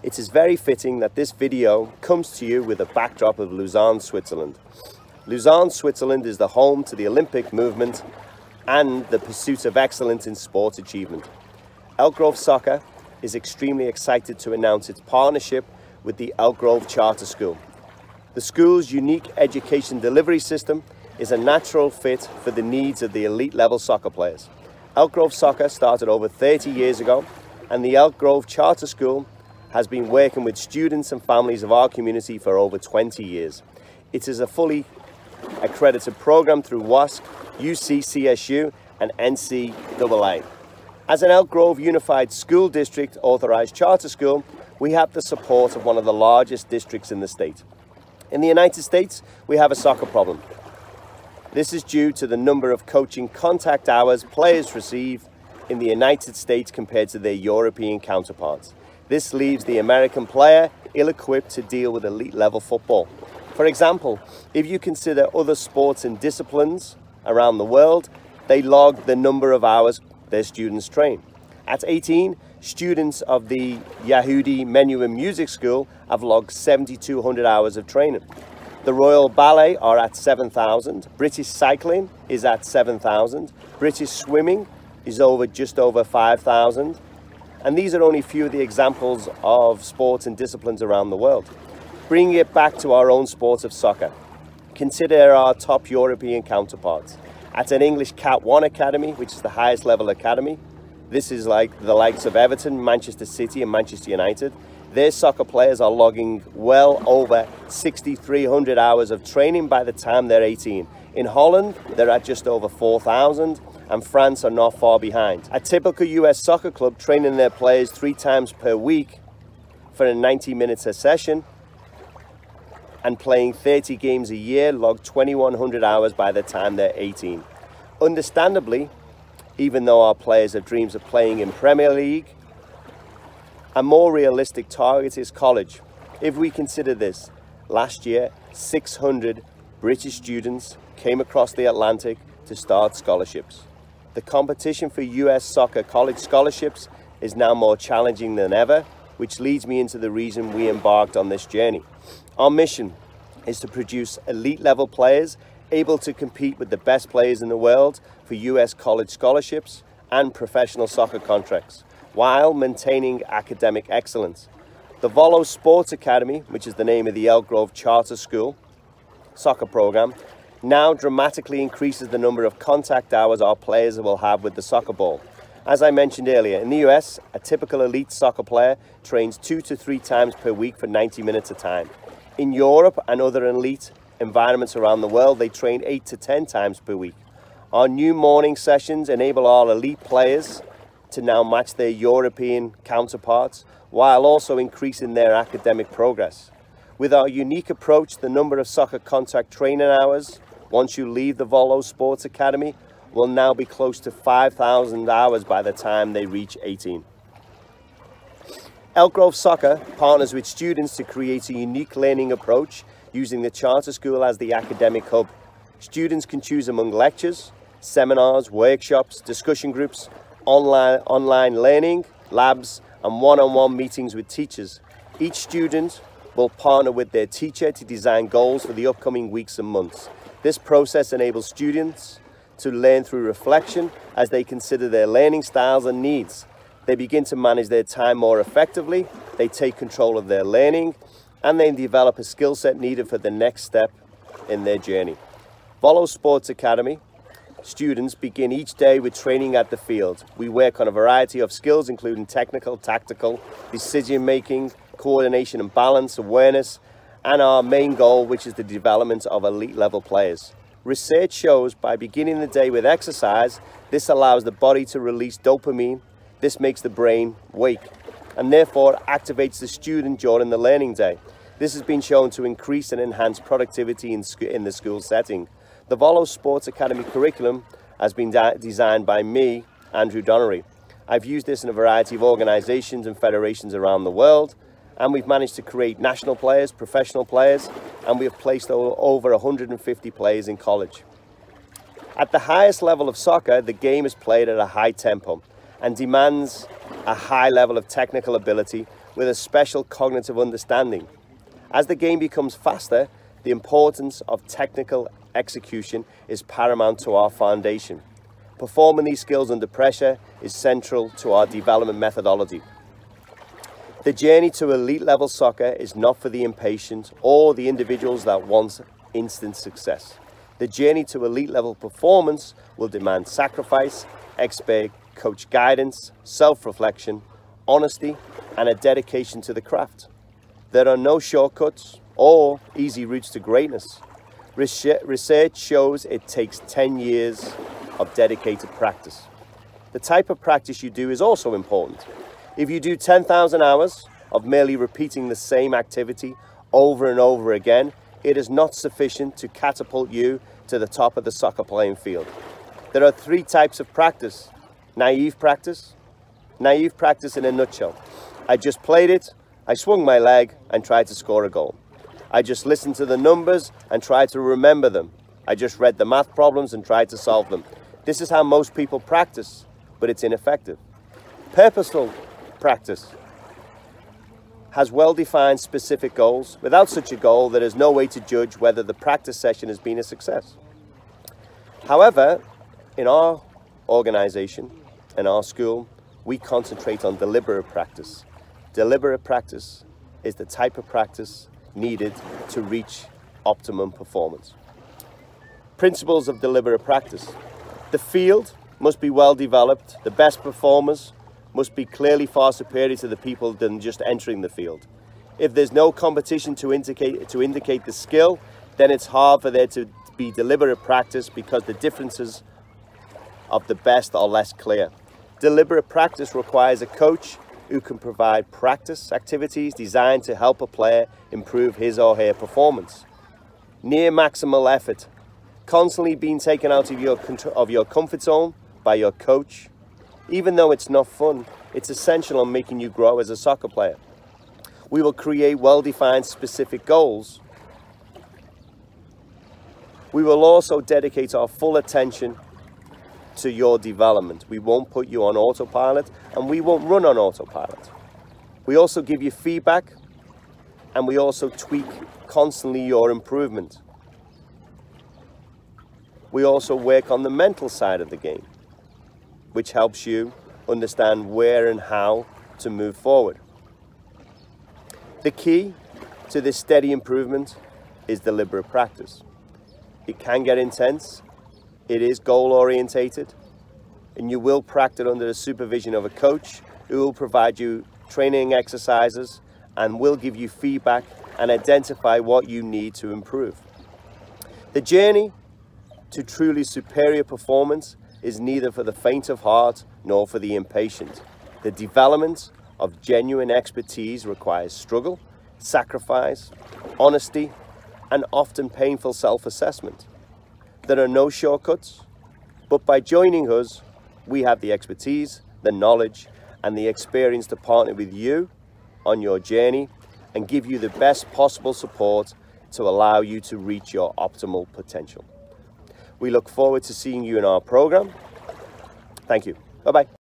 It is very fitting that this video comes to you with a backdrop of Lausanne, Switzerland. Lausanne, Switzerland is the home to the Olympic movement and the pursuit of excellence in sports achievement. Elk Grove Soccer is extremely excited to announce its partnership with the Elk Grove Charter School. The school's unique education delivery system is a natural fit for the needs of the elite level soccer players. Elk Grove Soccer started over 30 years ago, and the Elk Grove Charter School has been working with students and families of our community for over 20 years. It is a fully accredited program through WASC, UCCSU and NCAA. As an Elk Grove Unified School District authorized charter school, we have the support of one of the largest districts in the state. In the United States, we have a soccer problem. This is due to the number of coaching contact hours players receive in the United States compared to their European counterparts. This leaves the American player ill-equipped to deal with elite level football. For example, if you consider other sports and disciplines around the world, they log the number of hours their students train. At 18, students of the Yehudi Menuhin Music School have logged 7,200 hours of training. The Royal Ballet are at 7,000, British cycling is at 7,000, British swimming is just over 5,000, and these are only a few of the examples of sports and disciplines around the world. Bringing it back to our own sport of soccer, consider our top European counterparts. At an English Cat 1 academy, which is the highest level academy, this is like the likes of Everton, Manchester City and Manchester United. Their soccer players are logging well over 6,300 hours of training by the time they're 18. In Holland, they're at just over 4,000, and France are not far behind. A typical US soccer club training their players 3 times per week for a 90 minutes a session and playing 30 games a year log 2,100 hours by the time they're 18. Understandably, even though our players have dreams of playing in Premier League, a more realistic target is college. If we consider this, last year 600 British students came across the Atlantic to start scholarships. The competition for US soccer college scholarships is now more challenging than ever, which leads me into the reason we embarked on this journey. Our mission is to produce elite level players able to compete with the best players in the world for US college scholarships and professional soccer contracts, while maintaining academic excellence. The Volo Sports Academy, which is the name of the Elk Grove Charter School soccer program, now dramatically increases the number of contact hours our players will have with the soccer ball. As I mentioned earlier, in the US, a typical elite soccer player trains 2 to 3 times per week for 90 minutes a time. In Europe and other elite environments around the world, they train 8 to 10 times per week. Our new morning sessions enable our elite players to now match their European counterparts while also increasing their academic progress. With our unique approach, the number of soccer contact training hours, once you leave the Volo Sports Academy, will now be close to 5,000 hours by the time they reach 18. Elk Grove Soccer partners with students to create a unique learning approach using the charter school as the academic hub. Students can choose among lectures, seminars, workshops, discussion groups, online learning, labs, and one-on-one meetings with teachers. Each student will partner with their teacher to design goals for the upcoming weeks and months. This process enables students to learn through reflection as they consider their learning styles and needs. They begin to manage their time more effectively, they take control of their learning, and they develop a skill set needed for the next step in their journey. Volo Sports Academy students begin each day with training at the field. We work on a variety of skills, including technical, tactical, decision-making, coordination and balance, awareness, and our main goal, which is the development of elite level players. Research shows by beginning the day with exercise, this allows the body to release dopamine. This makes the brain wake and therefore activates the student during the learning day. This has been shown to increase and enhance productivity in the school setting. The Volo Sports Academy curriculum has been designed by me, Andrew Donnery. I've used this in a variety of organizations and federations around the world, and we've managed to create national players, professional players, and we have placed over 150 players in college. At the highest level of soccer, the game is played at a high tempo and demands a high level of technical ability, with a special cognitive understanding. As the game becomes faster, the importance of technical execution is paramount to our foundation. Performing these skills under pressure is central to our development methodology. The journey to elite level soccer is not for the impatient or the individuals that want instant success. The journey to elite level performance will demand sacrifice, expert coach guidance, self-reflection, honesty, and a dedication to the craft. There are no shortcuts or easy routes to greatness. Research shows it takes 10 years of dedicated practice. The type of practice you do is also important. If you do 10,000 hours of merely repeating the same activity over and over again, it is not sufficient to catapult you to the top of the soccer playing field. There are 3 types of practice. Naive practice. Naive practice in a nutshell. I just played it, I swung my leg and tried to score a goal. I just listened to the numbers and tried to remember them. I just read the math problems and tried to solve them. This is how most people practice, but it's ineffective. Purposeful practice has well-defined specific goals. Without such a goal, there is no way to judge whether the practice session has been a success. However, in our organization, in our school, we concentrate on deliberate practice. Deliberate practice is the type of practice needed to reach optimum performance. Principles of deliberate practice. The field must be well developed. The best performers must be clearly far superior to the people than just entering the field. If there's no competition to indicate the skill, then it's hard for there to be deliberate practice because the differences of the best are less clear. Deliberate practice requires a coach who can provide practice activities designed to help a player improve his or her performance. Near maximal effort, constantly being taken out of your comfort zone by your coach. Even though it's not fun, it's essential in making you grow as a soccer player. We will create well-defined specific goals. We will also dedicate our full attention to your development. We won't put you on autopilot and we won't run on autopilot. We also give you feedback and we also tweak constantly your improvement. We also work on the mental side of the game, which helps you understand where and how to move forward. The key to this steady improvement is deliberate practice. It can get intense. It is goal-orientated, and you will practice under the supervision of a coach who will provide you training exercises and will give you feedback and identify what you need to improve. The journey to truly superior performance is neither for the faint of heart nor for the impatient. The development of genuine expertise requires struggle, sacrifice, honesty, and often painful self-assessment. There are no shortcuts, but by joining us, we have the expertise, the knowledge, and the experience to partner with you on your journey and give you the best possible support to allow you to reach your optimal potential. We look forward to seeing you in our program. Thank you. Bye-bye.